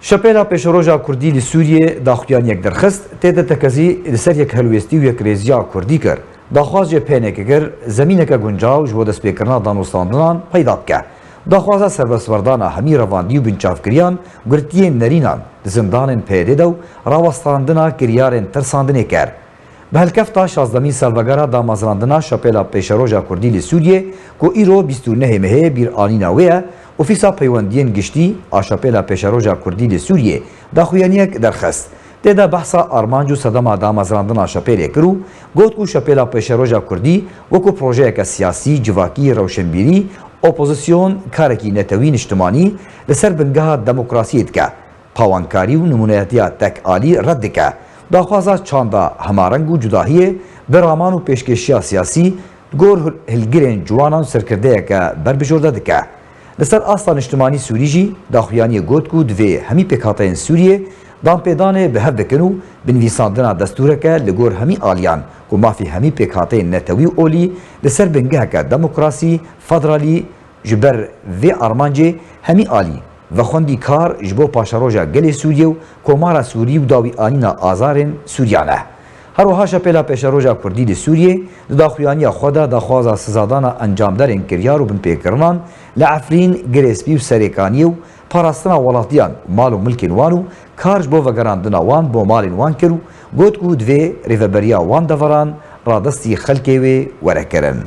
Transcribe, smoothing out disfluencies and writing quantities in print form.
شپیلا پیشروژا کردی لی سوریه داخویان یک درخست تیده تکزی لسر یک هلویستی و یک ریزیا کردی کر داخواز جه پینک کر زمینه که گنجاو جبو دست پیکرنا دانوستاندنان پیدا بکه داخوازا سربسوردانا همی رواندی و بنچاف کریان گرتیین نرینان زندان پیده دو راوستاندنا کریارین ترساندنه کر به هلکفتا 16 سالوگرا دامازراندنا شپیلا پیشروژا کردی لی سوریه کو ایرو 29 مهه بیر آنینا ویه اوفیسا پیوندین گشتی آشپیلا پیشروژا کردی لی سوریه داخویانیک درخست تیدا بحثا آرمانجو صدما دامازراندنا شپیلی کرو گوت کو شپیلا پیشروژا کردی وکو پروژه که سیاسی جواکی روشنبیری اپوزیسیون کارکی نتوی اجتماعی لسر بنگاه دموکراسی که پاوانکاری و نمونیتیا تک آلی رد که داخوازا چاندا همارنگ و جداهیه برامان و پیشکشیا سیاسی گور هلگرین جوانان سرکرده که بربجورده دکه لسر آستان اجتماعی سوری جی داخویانی گوت کو دوی همی پیکاتین سوریه دان پیدانه به هف دکنو بنویساندنا دستوره که لگور همی آلیان و مافی همی پیکاتین نتوی اولی لسر بنگه که دموکراسی فدرالی جبر و آرمانجه همی آلی و خوندی کار جبو پاشاروژا گل سوریه و کمارا سوری و داوی آنینا آزارن سوریانه هر وها شپیلا پیشروژا کردی لی سوریه داخویانی خدا داخوازا سزادانا انجام دارن کریار و بن پیکرنان لعفرین گریسپی و سریکانی و پاراستنا ولاتیان مال و ملکین وانو کارج بو وگراندنا وان بو مالین وان کرو گوت گود و ریفبریا وان دوران رادستی خلکه و ورکرن